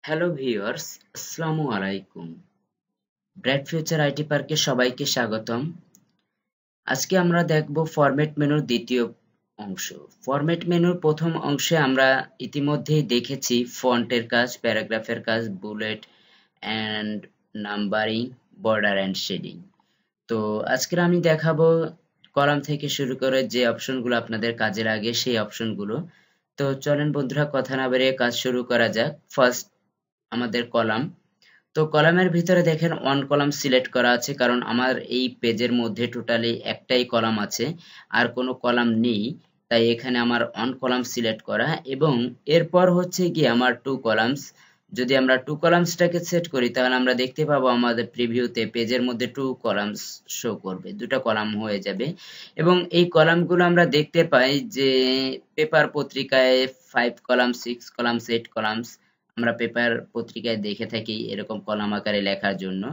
Hello viewers, আসসালামু আলাইকুম। Bright future IT পার্কে সবাইকে স্বাগতম। আজকে আমরা দেখব ফরম্যাট মেনুর দ্বিতীয় অংশ। ফরম্যাট মেনুর প্রথম অংশে আমরা ইতিমধ্যেই দেখেছি ফন্টের কাজ, প্যারাগ্রাফের কাজ, bullet and numbering, border and shading. তো আজকের আমি দেখাবো কলাম থেকে শুরু করে যে অপশনগুলো আপনাদের কাজে লাগে সেই অপশনগুলো। তো চলেন বন্ধুরা, কথা না বাড়িয়ে কাজ শুরু করা যাক। ফার্স্ট আমাদের কলাম। তো কলামের ভিতরে দেখেন ওয়ান কলাম সিলেক্ট করা আছে, কারণ আমার এই পেজের মধ্যে টোটালি একটাই কলাম আছে, আর কোনো কলাম নেই। তাই এখানে আমার ওয়ান কলাম সিলেক্ট করা, এবং এরপর হচ্ছে গিয়ে আমার টু কলামস। যদি আমরা টু কলামসটাকে সেট করি তাহলে আমরা দেখতে পাবো আমাদের প্রিভিউতে পেজের মধ্যে টু কলামস শো করবে, দুটো কলাম হয়ে যাবে। এবং এই কলামগুলো আমরা দেখতে পাই যে পেপার পত্রিকায় 5 কলাম, 6 কলামস, 8 কলামস আমরা পেপার পত্রিকায় দেখে থাকি এরকম কলাম আকারে লেখার জন্য।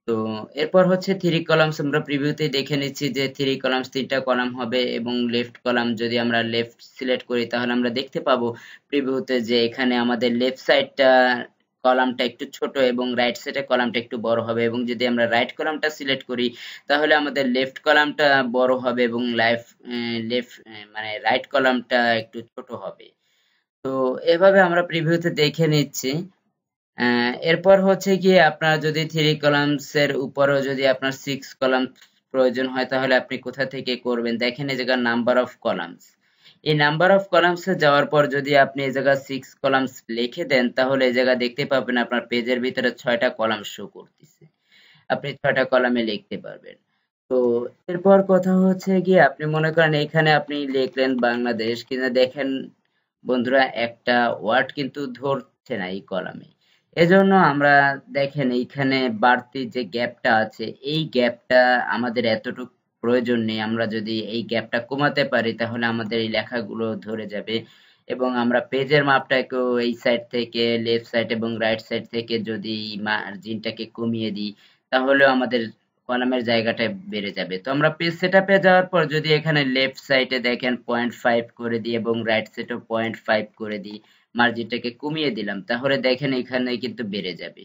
তো এরপর হচ্ছে থ্রি কলামস, আমরা প্রিভিউতে দেখে নিচ্ছি যে থ্রি কলামস, তিনটা কলাম হবে। এবং লেফট কলাম যদি আমরা লেফট সিলেক্ট করি তাহলে আমরা দেখতে পাবো প্রিভিউতে যে এখানে আমাদের লেফট সাইডটা কলামটা একটু ছোট এবং রাইট সাইডে কলামটা একটু বড় হবে। এবং যদি আমরা রাইট কলামটা সিলেক্ট করি তাহলে আমাদের লেফট কলামটা বড় হবে এবং লেফট মানে রাইট কলামটা একটু ছোট হবে। তো এভাবে আমরা প্রিভিউতে দেখে নিচ্ছি। এরপর হচ্ছে গিয়ে আপনার যদি থ্রি কলামস এর উপরেও যদি আপনার 6 কলাম প্রয়োজন হয় তাহলে আপনি কোথা থেকে করবেন, দেখেন এই জায়গায় নাম্বার অফ কলামস। এই নাম্বার অফ কলামস এ যাওয়ার পর যদি আপনি এই জায়গায় 6 কলামস লিখে দেন তাহলে এই জায়গায় দেখতে পাবেন আপনার পেজের ভিতরে 6টা কলাম শো করতেছে। আপনি 6টা কলামে লিখতে পারবেন। তো এরপর কথা হচ্ছে গিয়ে আপনি মনে করেন এখানে আপনি লিখলেন বাংলাদেশ, কিন্তু দেখেন বন্ধুরা একটা ওয়ার্ড কিন্তু ধরছে না এই কলামে। এজন্য আমরা দেখেন এইখানে বাড়তি যে গ্যাপটা আছে এই গ্যাপটা আমাদের এতটুকু প্রয়োজন নেই। আমরা যদি এই গ্যাপটা কমাতে পারি তাহলে আমাদের এই লেখাগুলো ধরে যাবে। এবং আমরা পেজের মাপটাকেও এই সাইড থেকে লেফট সাইড এবং রাইট সাইড থেকে যদি মার্জিনটাকে কমিয়ে দিই তাহলেও আমাদের কলামের জায়গাটা বেড়ে যাবে। তো আমরা পেজ সেটআপে যাওয়ার পর যদি এখানে লেফট সাইডে দেখেন 0.5 করে দিই এবং রাইট সাইডেও 0.5 করে দিই, মার্জিনটাকে কমিয়ে দিলাম, তাহলে দেখেন এখানে কিন্তু বেড়ে যাবে।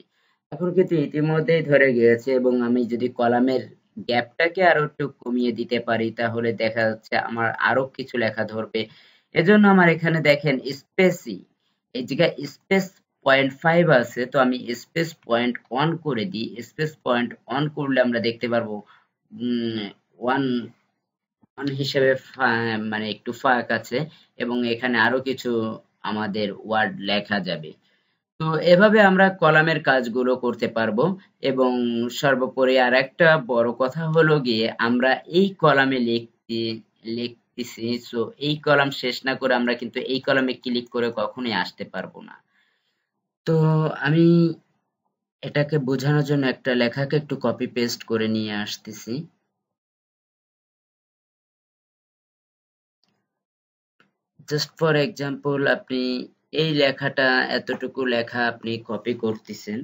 এখন কিন্তু ইতিমধ্যেই ধরে গিয়েছে। এবং আমি যদি কলামের গ্যাপটাকে আরো একটু কমিয়ে দিতে পারি তাহলে দেখা যাচ্ছে আমার আরো কিছু লেখা ধরবে। এজন্য আমার এখানে দেখেন স্পেসি, এই জায়গায় স্পেস 0.5 আছে, তো আমি স্পেস 0.1 করে দিই। স্পেস 0.1 করলে আমরা দেখতে পারবো ওয়ান ওয়ান হিসেবে মানে একটু ফাঁক আছে, এবং এখানে আরো কিছু আমাদের ওয়ার্ড লেখা যাবে। তো এভাবে আমরা কলামের কাজগুলো করতে পারবো। এবং সর্বোপরি আর একটা বড় কথা হলো গিয়ে আমরা এই কলামে লিখতেছি, সো এই কলাম শেষ না করে আমরা কিন্তু এই কলামে ক্লিক করে কখনোই আসতে পারবো না। তো আমি এটাকে বোঝানোর জন্য একটা লেখাকে একটু কপি পেস্ট করে নিয়ে আসতেছি। জাস্ট ফর এক্সাম্পল, আপনি এই লেখাটা, এতটুকু লেখা আপনি কপি করতেছেন।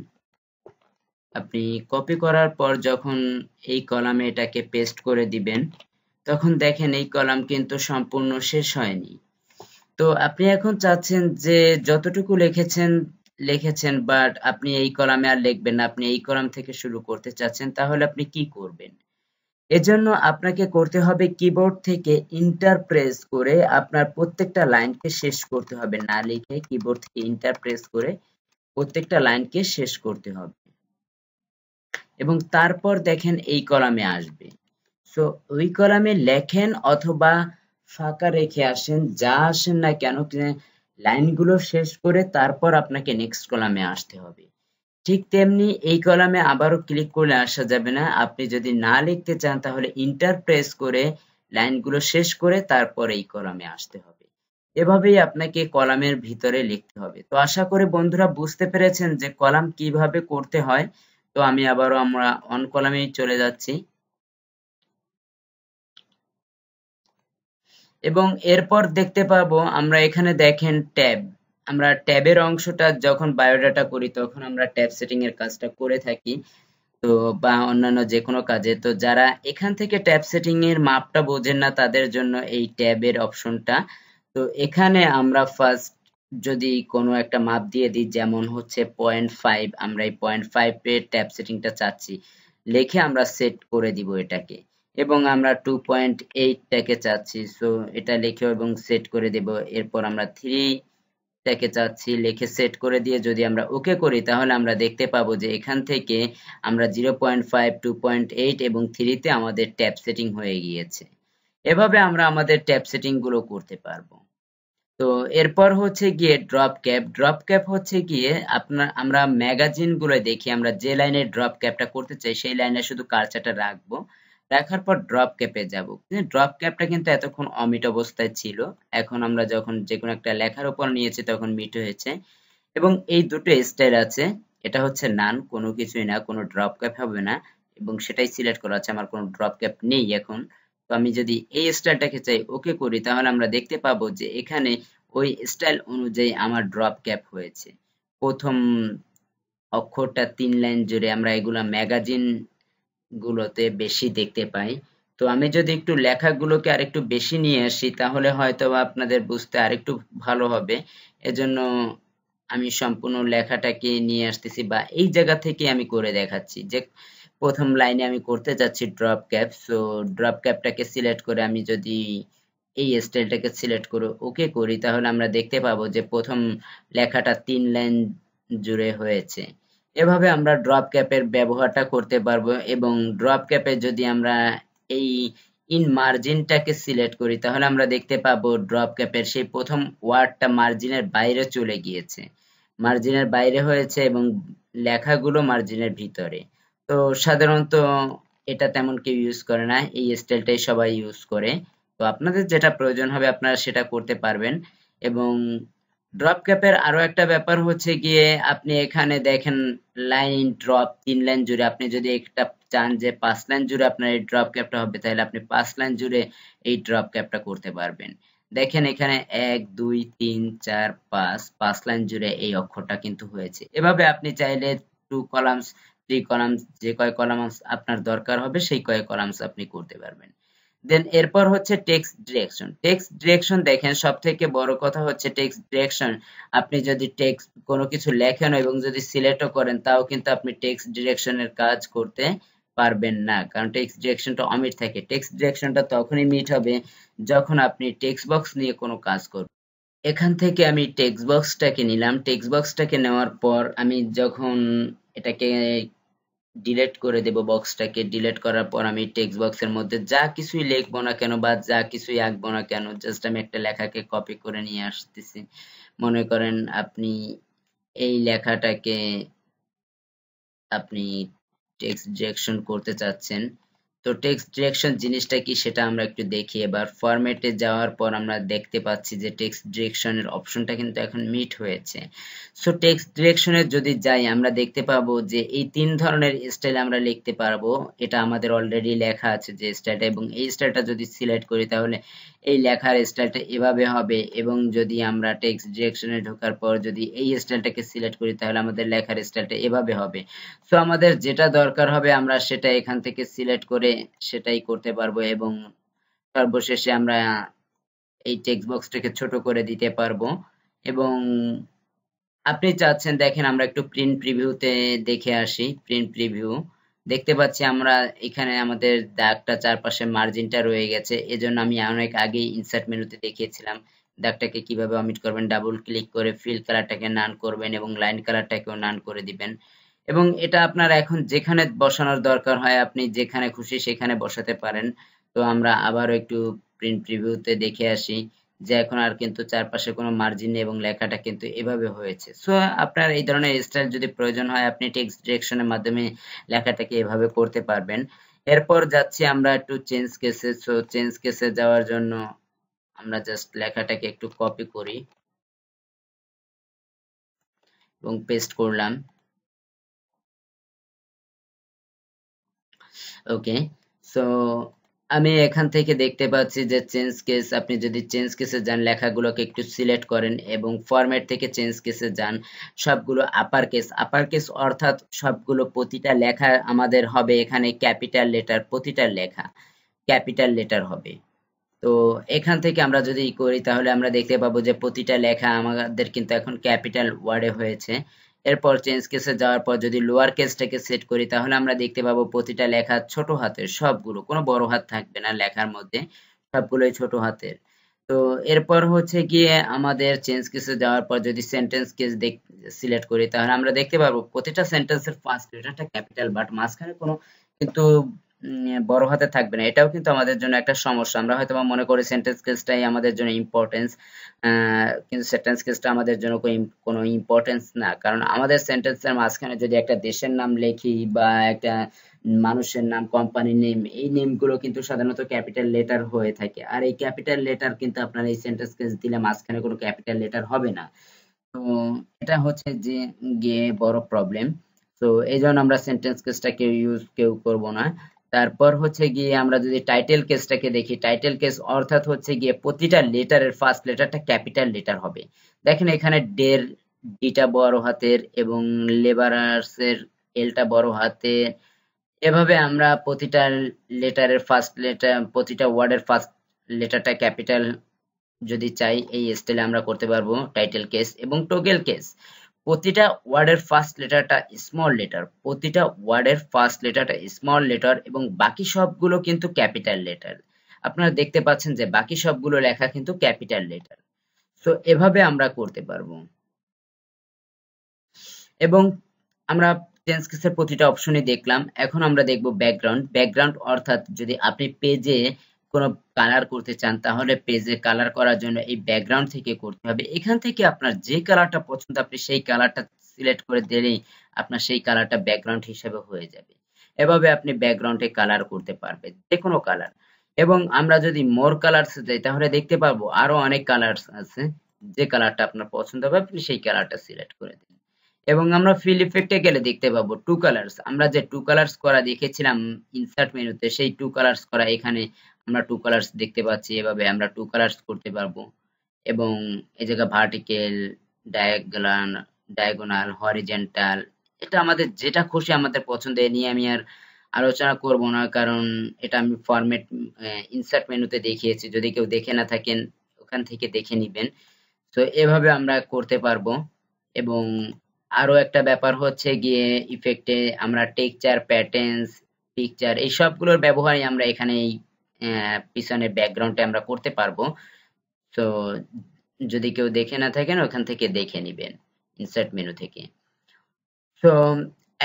আপনি কপি করার পর যখন এই কলামে এটাকে পেস্ট করে দিবেন তখন দেখেন এই কলাম কিন্তু সম্পূর্ণ শেষ হয়নি। তো আপনি এখন চাচ্ছেন যে যতটুকু লিখেছেন বাট আপনি এই কলামে আর লিখবেন না, আপনি এই কলাম থেকে শুরু করতে চাচ্ছেন, তাহলে আপনি কি করবেন? এজন্য আপনাকে করতে হবে কিবোর্ড থেকে ইন্টার প্রেস করে আপনার প্রত্যেকটা লাইনকে শেষ করতে হবে, না লিখে কিবোর্ড থেকে ইন্টার প্রেস করে প্রত্যেকটা লাইনকে শেষ করতে হবে। এবং তারপর দেখেন এই কলামে আসবে। সো ওই কলামে লেখেন অথবা ফাঁকা রেখে আসেন, যা আসেন না কেন, লাইনগুলো শেষ করে তারপর আপনাকে নেক্সট কলামে আসতে হবে। ঠিক তেমনি এই কলামে আবারও ক্লিক করলে আসা যাবে না। আপনি যদি না লিখতে চান তাহলে ইন্টার প্রেস করে লাইনগুলো শেষ করে তারপর এই কলামে আসতে হবে। এভাবেই আপনাকে কলামের ভিতরে লিখতে হবে। তো আশা করি বন্ধুরা বুঝতে পেরেছেন যে কলাম কিভাবে করতে হয়। তো আমি আবারও আমরা অন কলামেই চলে যাচ্ছি। এবং এরপর দেখতে পাবো আমরা এখানে দেখেন ট্যাব। আমরা ট্যাবের অংশটা যখন বায়োডাটা করি তখন আমরা ট্যাব সেটিং এর কাজটা করে থাকি, তো বা অন্যান্য যে কোনো কাজে। তো যারা এখান থেকে ট্যাব সেটিং এর মাপটা বোঝেন না তাদের জন্য এই ট্যাবের অপশনটা। তো এখানে আমরা ফার্স্ট যদি কোনো একটা মাপ দিয়ে দিই, যেমন হচ্ছে 0.5, আমরা এই 0.5 এর ট্যাব সেটিংটা চাচ্ছি, লিখে আমরা সেট করে দিব এটাকে। এবং আমরা 2.8 টাকে চাচ্ছি, সো এটা লিখে এবং সেট করে দেব। এরপর আমরা 3 টাকে চাচ্ছি, লিখে সেট করে দিয়ে যদি আমরা ওকে করি, তাহলে আমরা দেখতে পাবো যে এখান থেকে আমরা 0.5, 2.8 এবং 3 তে আমাদের ট্যাব সেটিং হয়ে গিয়েছে। এভাবে আমরা আমাদের ট্যাব সেটিং গুলো করতে পারবো। তো এরপর হচ্ছে গিয়ে ড্রপ ক্যাপ হচ্ছে গিয়ে আমরা ম্যাগাজিন গুলো দেখি, আমরা যে লাইনে ড্রপ ক্যাপটা করতে চাই সেই লাইনে শুধু কার্সারটা রাখবো, রাখার পর ড্রপ ক্যাপে যাব। ড্রপ ক্যাপটা কিন্তু এতক্ষণ অমিট অবস্থায় ছিল, এখন আমরা যখন যে কোনো একটা লেখার উপর নিয়েছি তখন মিট হয়েছে। এবং এই দুটো স্টাইল আছে, এটা হচ্ছে নান, কোনো কিছুই না, কোনো ড্রপ ক্যাপ হবে না, এবং সেটাই সিলেক্ট করা আছে। আমার কোনো ড্রপ ক্যাপ নেই এখন। তো আমি যদি এই স্টাইলটাকে চাই ওকে করি, তাহলে আমরা দেখতে পাবো যে এখানে ওই স্টাইল অনুযায়ী আমার ড্রপ ক্যাপ হয়েছে। প্রথম অক্ষরটা 3 লাইন জুড়ে, আমরা এগুলা ম্যাগাজিন গুলোতে বেশি দেখতে পাই। তো আমি যদি একটু লেখাগুলোকে আরেকটু বেশি নিয়ে আসি, তাহলে হয়তো আপনাদের বুঝতে আরেকটু ভালো হবে। এজন্য আমি সম্পূর্ণ লেখাটাকে নিয়ে আসতেছি, বা এই জায়গা থেকে আমি করে দেখাচ্ছি যে প্রথম লাইনে আমি করতে যাচ্ছি ড্রপ ক্যাপ। সো ড্রপ ক্যাপটাকে সিলেক্ট করে আমি যদি এই স্টাইলটাকে সিলেক্ট করে ওকে করি, তাহলে আমরা দেখতে পাবো যে প্রথম লেখাটা 3 লাইন জুড়ে হয়েছে। এভাবে আমরা ড্রপ ক্যাপের ব্যবহারটা করতে পারবো। এবং ড্রপ ক্যাপে যদি আমরা এই ইন মার্জিনটাকে সিলেক্ট করি, তাহলে আমরা দেখতে পাবো ড্রপ ক্যাপের সেই প্রথম ওয়ার্ডটা মার্জিনের বাইরে চলে গিয়েছে, মার্জিনের বাইরে হয়েছে এবং লেখাগুলো মার্জিনের ভিতরে। তো সাধারণত এটা তেমন কেউ ইউজ করে না, এই স্টাইলটাই সবাই ইউজ করে। তো আপনাদের যেটা প্রয়োজন হবে আপনারা সেটা করতে পারবেন। এবং ড্রপ ক্যাপের আরো একটা ব্যাপার হচ্ছে গিয়ে, আপনি এখানে দেখেন লাইন ড্রপ 3 লাইন জুড়ে, আপনি যদি একটা চান যে 5 লাইন জুড়ে আপনার এই ড্রপ ক্যাপটা হবে, তাহলে আপনি 5 লাইন জুড়ে এই ড্রপ ক্যাপটা করতে পারবেন। দেখেন এখানে 1, 2, 3, 4, 5 লাইন জুড়ে এই অক্ষরটা কিন্তু হয়েছে। এভাবে আপনি চাইলে 2 কলামস, 3 কলামস, যে কয় কলামস আপনার দরকার হবে সেই কয় কলামস আপনি করতে পারবেন। দেন এরপর হচ্ছে টেক্সট ডিরেকশন। টেক্সট ডিরেকশন দেখেন, সব থেকে বড় কথা হচ্ছে টেক্সট ডিরেকশন। আপনি যদি টেক্সট কোনো কিছু লেখেন এবং যদি সিলেক্টও করেন, তাও কিন্তু আপনি টেক্সট ডিরেকশনের কাজ করতে পারবেন না, কারণ টেক্সট ডিরেকশনটা অমিট থাকে। টেক্সট ডিরেকশনটা তখনই মিট হবে যখন আপনি টেক্সট বক্স নিয়ে কোনো কাজ করবেন। এখান থেকে আমি টেক্সট বক্সটাকে নিলাম। টেক্সট বক্সটাকে নেওয়ার পর আমি যখন এটাকে ডিলিট করে দেব, বক্সটাকে ডিলিট করার পর আমি টেক্সট বক্সের মধ্যে যা কিছুই লিখবো না কেন বা যা কিছুই আঁকবো না কেন, জাস্ট আমি একটা লেখাকে কপি করে নিয়ে আসতেছি। মনে করেন আপনি এই লেখাটাকে আপনি টেক্সট ডিরেকশন করতে চাচ্ছেন। তো টেক্সট ডিরেকশন জিনিসটা কি সেটা আমরা একটু দেখি। এবার ফরম্যাটে যাওয়ার পর আমরা দেখতে পাচ্ছি যে টেক্সট ডিরেকশনের অপশনটা কিন্তু এখন মিট হয়েছে। সো টেক্সট ডিরেকশনে যদি যাই, আমরা দেখতে পাবো যে এই 3 ধরনের স্টাইল আমরা লিখতে পারবো। এটা আমাদের অলরেডি লেখা আছে যে স্টাইলটা, এবং এই স্টাইলটা যদি সিলেক্ট করি তাহলে এই লেখার স্টাইলটা এভাবে হবে। এবং যদি আমরা টেক্সট ডিরেকশনে ঢোকার পর যদি এই স্টাইলটাকে সিলেক্ট করি, তাহলে আমাদের লেখার স্টাইলটা এভাবে হবে। সো আমাদের যেটা দরকার হবে আমরা সেটা এখান থেকে সিলেক্ট করে সেটাই করতে পারবো। এবং সর্বশেষে আমরা এই টেক্সট বক্সটাকে ছোট করে দিতে পারবো। এবং আপনি চাচ্ছেন, দেখেন আমরা একটু প্রিন্ট প্রিভিউতে দেখে আসি। প্রিন্ট প্রিভিউ দেখতে পাচ্ছি আমরা এখানে আমাদের দাগটা চারপাশে মার্জিনটা রয়ে গেছে। এজন্য আমি অনেক আগেই ইনসার্ট মেনুতে দেখিয়েছিলাম দাগটাকে কিভাবে অমিট করবেন। ডাবল ক্লিক করে ফিল কালারটাকে নান করবেন এবং লাইন কালারটাকেও নান করে দিবেন। এবং এটা আপনার এখন যেখানে বসানোর দরকার হয় আপনি যেখানে খুশি সেখানে বসাতে পারেন। তো আমরা আবারও একটু প্রিন্ট প্রিভিউতে দেখে আসি যে এখন আর কিন্তু চারপাশে কোনো মার্জিন নেই এবং লেখাটা কিন্তু এভাবে হয়েছে। সো আপনার এই ধরনের স্টাইল যদি প্রয়োজন হয়, আপনি টেক্সট ডিরেকশনের মাধ্যমে লেখাটাকে এভাবে করতে পারবেন। এরপর যাচ্ছি আমরা একটু চেঞ্জ কেসে। সো চেঞ্জ কেসে যাওয়ার জন্য আমরা জাস্ট লেখাটাকে একটু কপি করি এবং পেস্ট করলাম। ওকে, সো আমি এখান থেকে দেখতে পাচ্ছি যে চেঞ্জ কেস, আপনি যদি চেঞ্জ কেসে যান লেখাগুলোকে একটু সিলেক্ট করেন এবং ফরম্যাট থেকে চেঞ্জ কেসে যান, সবগুলো আপার কেস অর্থাৎ সবগুলো প্রতিটা লেখা আমাদের হবে এখানে ক্যাপিটাল লেটার, প্রতিটা লেখা ক্যাপিটাল লেটার হবে। তো তো এখান থেকে আমরা যদি করি তাহলে আমরা দেখতে পাবো যে প্রতিটা লেখা আমাদের কিন্তু এখন ক্যাপিটাল ওয়ার্ডে হয়েছে। এরপর চেঞ্জ কেসে যাওয়ার পর যদি লোয়ার কেসটাকে সেট করি তাহলে আমরা দেখতে পাবো প্রতিটা লেখা ছোট হাতের, সবগুলো, কোনো বড় হাত থাকবে না লেখার মধ্যে, সবগুলোই ছোট হাতের। তো এরপর হচ্ছে গিয়ে আমাদের চেঞ্জ কেসে যাওয়ার পর যদি সেন্টেন্স কেস সিলেক্ট করি তাহলে আমরা দেখতে পারবো প্রতিটা সেন্টেন্সের ফার্স্ট লেটারটা ক্যাপিটাল, বাট মাঝখানে কোনো কিন্তু বড় হাতে থাকবে না। এটাও কিন্তু আমাদের জন্য একটা সমস্যা। আমরা হয়তো মনে করি সেন্টেন্স কেসটাই আমাদের জন্য ইম্পর্টেন্স, কিন্তু সেন্টেন্স কেসটা আমাদের জন্য কোনো ইম্পর্টেন্স না। কারণ আমাদের সেন্টেন্সের মাঝখানে যদি একটা দেশের নাম লিখি বা একটা মানুষের নাম, কোম্পানির নেম, এই নেমগুলো কিন্তু সাধারণত ক্যাপিটাল লেটার হয়ে থাকে। আর এই ক্যাপিটাল লেটার কিন্তু আপনার এই সেন্টেন্স কেস দিলে মাঝখানে কোনো ক্যাপিটাল লেটার হবে না। তো এটা হচ্ছে যে গিয়ে বড় প্রবলেম। তো এই জন্য আমরা সেন্টেন্স কেসটা কেউ করব না। তারপর হচ্ছে গিয়ে আমরা যদি টাইটেল কেসটাকে দেখি, টাইটেল কেস অর্থাৎ হচ্ছে গিয়ে প্রতিটা লেটারের ফার্স্ট লেটারটা ক্যাপিটাল লেটার হবে। দেখেন এখানে ডের ডিটা বড় হাতের এবং লেবারার্সের এলটা বড় হাতের। এভাবে আমরা প্রতিটা লেটারের ফার্স্ট লেটার, প্রতিটা ওয়ার্ডের ফার্স্ট লেটারটা ক্যাপিটাল যদি চাই এই স্টাইলে আমরা করতে পারবো টাইটেল কেস। এবং টোগেল কেস, প্রতিটা ওয়ার্ডের ফার্স্ট লেটারটা স্মল লেটার, প্রতিটা ওয়ার্ডের ফার্স্ট লেটারটা স্মল লেটার এবং বাকি সবগুলো কিন্তু ক্যাপিটাল লেটার। আপনারা দেখতে পাচ্ছেন যে বাকি সবগুলো লেখা কিন্তু ক্যাপিটাল লেটার। তো এভাবে আমরা করতে পারবো। এবং আমরা চেঞ্জ কেসের প্রতিটা অপশনই দেখলাম। এখন আমরা দেখব ব্যাকগ্রাউন্ড। ব্যাকগ্রাউন্ড অর্থাৎ যদি আপনি পেজে কোনো কালার করতে চান তাহলে পেজে কালার করার জন্য এই ব্যাকগ্রাউন্ড থেকে করতে হবে। এখান থেকে আপনার যে কালারটা পছন্দ আপনি সেই কালারটা সিলেক্ট করে দিলেই আপনার সেই কালারটা ব্যাকগ্রাউন্ড হিসেবে হয়ে যাবে। এভাবে আপনি ব্যাকগ্রাউন্ডে কালার করতে পারবেন, যে কোনো কালার। এবং আমরা যদি মোর কালারস যাই তাহলে দেখতে পাবো আরো অনেক কালারস আছে, যে কালারটা আপনার পছন্দ হবে আপনি সেই কালারটা সিলেক্ট করে দিন। এবং আমরা ফিল ইফেক্টে গেলে দেখতে পাবো টু কালার্স। আমরা যে টু কালার্স করা দেখেছিলাম ইনসার্ট মেনুতে, সেই টু কালার্স করা এখানে আমরা টু কালার্স দেখতে পাচ্ছি। এভাবে আমরা টু কালার্স করতে পারবো। এবং এই জায়গা ভার্টিক্যাল, ডায়াগোনাল, হরিজেন্টাল, এটা আমাদের যেটা খুশি আমাদের পছন্দ। এ নিয়ে আমি আর আলোচনা করব না, কারণ এটা আমি ফরম্যাট ইনসার্ট মেনুতে দেখিয়েছি। যদি কেউ দেখে না থাকেন ওখান থেকে দেখে নিবেন। তো এভাবে আমরা করতে পারবো। এবং আরো একটা ব্যাপার হচ্ছে গিয়ে ইফেক্টে আমরা টেক্সচার, প্যাটার্নস, পিকচার এই সবগুলোর ব্যবহারই আমরা এখানে এই পিছনের ব্যাকগ্রাউন্ডে আমরা করতে পারবো। তো যদি কেউ দেখে না থাকেন ওখান থেকে দেখে নিবেন ইনসার্ট মেনু থেকে। তো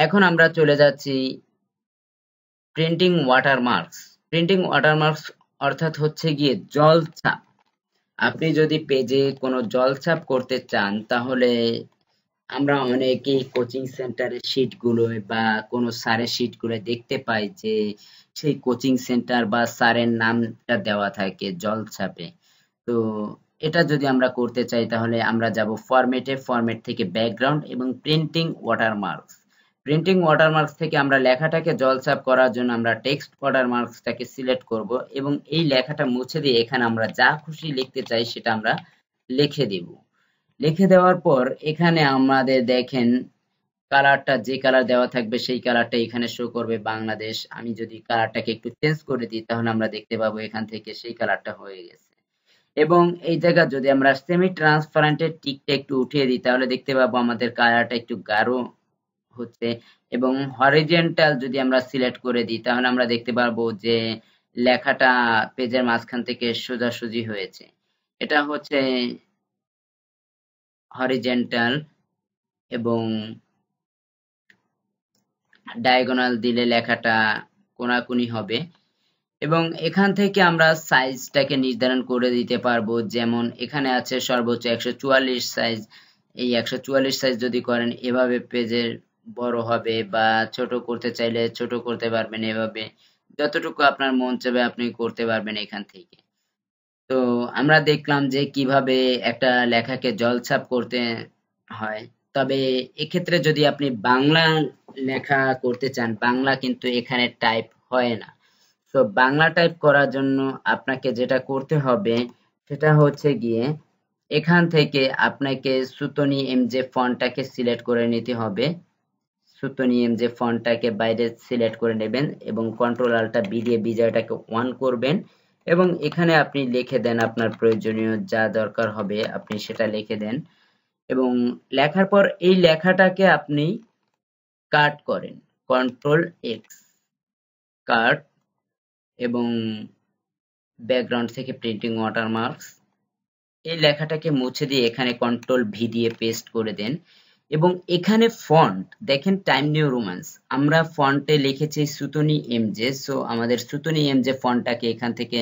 এখন আমরা চলে যাচ্ছি প্রিন্টিং ওয়াটারমার্কস। প্রিন্টিং ওয়াটারমার্কস অর্থাৎ হচ্ছে গিয়ে জলছাপ। আপনি যদি পেজে কোনো জলছাপ করতে চান তাহলে আমরা অনেকেই কোচিং সেন্টারের শিটগুলো বা কোনো স্যারের শিটগুলো দেখতে পাই যে সেই কোচিং সেন্টার বা স্যারের নামটা দেওয়া থাকে জলছাপে। তো এটা যদি আমরা করতে চাই তাহলে আমরা যাব ফরম্যাটে, ফরম্যাট থেকে ব্যাকগ্রাউন্ড এবং প্রিন্টিং ওয়াটারমার্কস। প্রিন্টিং ওয়াটারমার্কস থেকে আমরা লেখাটাকে জলছাপ করার জন্য আমরা টেক্সট ওয়াটারমার্কসটাকে সিলেক্ট করব এবং এই লেখাটা মুছে দিয়ে এখানে আমরা যা খুশি লিখতে চাই সেটা আমরা লিখে দিব। লিখে দেওয়ার পর এখানে আমাদের দেখেন কালারটা, যে কালার দেওয়া থাকবে সেই কালারটা এখানে শো করবে বাংলাদেশ। আমি যদি কালারটাকে একটু চেঞ্জ করে দিই তাহলে আমরা দেখতে পাবো এখান থেকে সেই কালারটা হয়ে গেছে। এবং এই জায়গা যদি আমরা সেমি ট্রান্সপারেন্টের টিকটা একটু উঠিয়ে দিই তাহলে দেখতে পাবো আমাদের কালারটা একটু গাঢ় হচ্ছে। এবং হরিজেন্টাল যদি আমরা সিলেক্ট করে দিই তাহলে আমরা দেখতে পারবো যে লেখাটা পেজের মাঝখান থেকে সোজাসুজি হয়েছে। এটা হচ্ছে হরিজেন্টাল। এবং ডায়াগোনাল দিলে লেখাটা কোনাকুনি হবে। এবং এখান থেকে আমরা সাইজটাকে নির্ধারণ করে দিতে পারবো। যেমন এখানে আছে সর্বোচ্চ 144 সাইজ। এই 144 সাইজ যদি করেন এভাবে পেজের বড় হবে, বা ছোট করতে চাইলে ছোট করতে পারবেন। এভাবে যতটুকু আপনার মন চাবে আপনি করতে পারবেন এখান থেকে। তো আমরা দেখলাম যে কিভাবে একটা লেখাকে জলছাপ করতে হয়। তবে এক্ষেত্রে যদি আপনি বাংলা লেখা করতে চান, বাংলা কিন্তু এখানে টাইপ হয় না। তো বাংলা টাইপ করার জন্য আপনাকে যেটা করতে হবে সেটা হচ্ছে গিয়ে এখান থেকে আপনাকে সুতনি এমজে ফন্টটাকে সিলেক্ট করে নিতে হবে। সুতনি এমজে ফন্টটাকে বাইরে সিলেক্ট করে নেবেন এবং কন্ট্রোল আল্টা বি দিয়ে বিজয়টাকে অন করবেন এবং এখানে আপনি লিখে দেন আপনার প্রয়োজনীয় যা দরকার হবে আপনি সেটা লিখে দেন এবং লেখার পর এই লেখাটাকে আপনি কাট করেন, কন্ট্রোল এক্স কাট, এবং ব্যাকগ্রাউন্ড থেকে প্রিন্টিং ওয়াটারমার্কস এই লেখাটাকে মুছে দিয়ে এখানে কন্ট্রোল ভি দিয়ে পেস্ট করে দেন এবং এখানে ফন্ট দেখেন টাইম নিউ রোমান্স, আমরা ফন্টে লিখেছি সুতনি এমজে, সো আমাদের সুতনি এমজে ফন্টটাকে এখান থেকে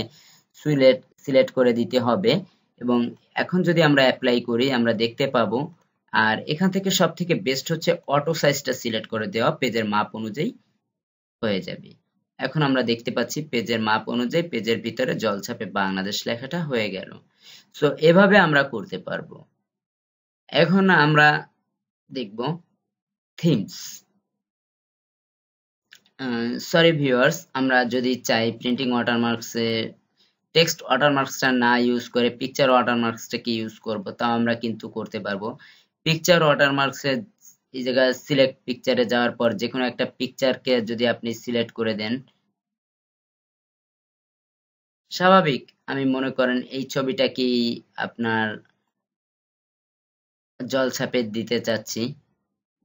সিলেক্ট করে দিতে হবে এবং এখন যদি আমরা অ্যাপ্লাই করি আমরা দেখতে পাবো। আর এখান থেকে সব থেকে বেস্ট হচ্ছে অটো সাইজটা সিলেক্ট করে দেওয়া, পেজের মাপ অনুযায়ী হয়ে যাবে। এখন আমরা দেখতে পাচ্ছি পেজের মাপ অনুযায়ী পেজের ভিতরে জলছাপে বাংলাদেশ লেখাটা হয়ে গেল। সো এভাবে আমরা করতে পারবো। এখন আমরা দেখব থিমস। সরি ভিউয়ার্স, আমরা যদি চাই প্রিন্টিং ওয়াটারমার্কসে টেক্সট ওয়াটারমার্কসটা না ইউজ করে পিকচার ওয়াটারমার্কসটাকে ইউজ করব, তাও আমরা কিন্তু করতে পারবো। পিকচার ওয়াটারমার্কসে এই জায়গায় সিলেক্ট পিকচারে যাওয়ার পর যে কোনো একটা পিকচারকে যদি আপনি সিলেক্ট করে দেন, স্বাভাবিক আমি মনে করেন এই ছবিটা কি আপনার জলছাপে দিতে চাচ্ছি,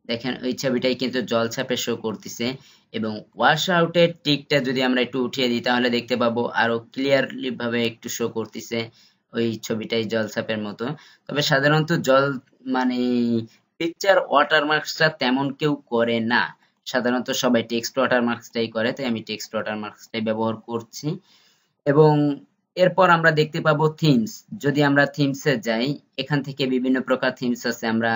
দেখেন ওই ছবিটাই কিন্তু জলছাপে শো করতেছে এবং ওয়াশ আউটের টিকটা যদি আমরা একটু উঠিয়ে দিই তাহলে দেখতে পাবো আরো ক্লিয়ারলি ভাবে একটু শো করতেছে ওই ছবিটাই জলছাপের মতো। তবে সাধারণত মানে পিকচার ওয়াটারমার্কসটা তেমন কেউ করে না, সাধারণত সবাই টেক্সট ওয়াটারমার্কসটাই করে, তাই আমি টেক্সট ওয়াটারমার্কসটাই ব্যবহার করছি। এবং এরপর আমরা দেখতে পাবো থিমস। যদি আমরা থিমসে যাই, এখান থেকে বিভিন্ন প্রকার থিমস আছে, আমরা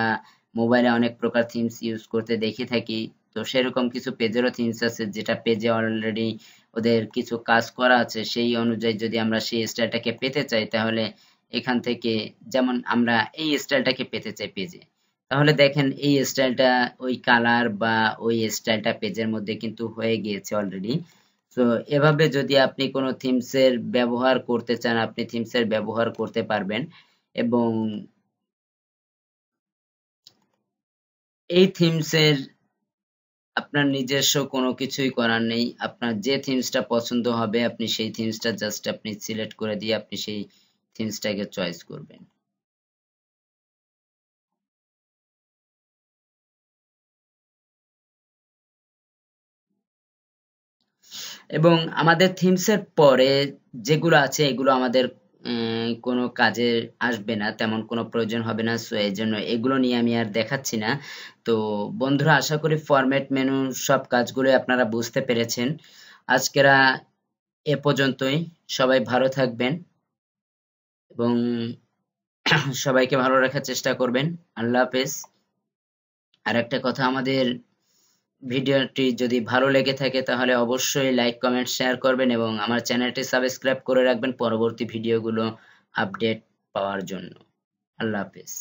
মোবাইলে অনেক প্রকার থিমস ইউজ করতে দেখে থাকি, তো সেরকম কিছু পেজেরও থিমস আছে যেটা পেজে অলরেডি ওদের কিছু কাজ করা আছে, সেই অনুযায়ী যদি আমরা সেই স্টাইলটাকে পেতে চাই তাহলে এখান থেকে, যেমন আমরা এই স্টাইলটাকে পেতে চাই পেজে, তাহলে দেখেন এই স্টাইলটা ওই কালার বা ওই স্টাইলটা পেজের মধ্যে কিন্তু হয়ে গিয়েছে অলরেডি। তো এভাবে যদি আপনি কোনো থিমসের ব্যবহার করতে চান আপনি থিমসের ব্যবহার করতে পারবেন এবং এই থিমসের আপনার নিজস্ব কোনো কিছুই করার নেই, আপনার যে থিমসটা পছন্দ হবে আপনি সেই থিমসটা জাস্ট আপনি সিলেক্ট করে দিয়ে আপনি সেই থিমসটাকে চয়েস করবেন। এবং আমাদের থিমসের পরে যেগুলো আছে এগুলো আমাদের কোনো কাজে আসবে না, তেমন কোনো প্রয়োজন হবে না, সো এই জন্য এগুলো নিয়ে আমি আর দেখাচ্ছি না। তো বন্ধুরা, আশা করি ফরম্যাট মেনু সব কাজগুলো আপনারা বুঝতে পেরেছেন। আজকেরা এ পর্যন্তই, সবাই ভালো থাকবেন এবং সবাইকে ভালো রাখার চেষ্টা করবেন। আল্লাহ হাফেজ। আর একটা কথা, আমাদের ভিডিওটি যদি ভালো লেগে থাকে তাহলে অবশ্যই লাইক কমেন্ট শেয়ার করবেন এবং আমার চ্যানেলটি সাবস্ক্রাইব করে রাখবেন পরবর্তী ভিডিওগুলো আপডেট পাওয়ার জন্য। আল্লাহ হাফেজ।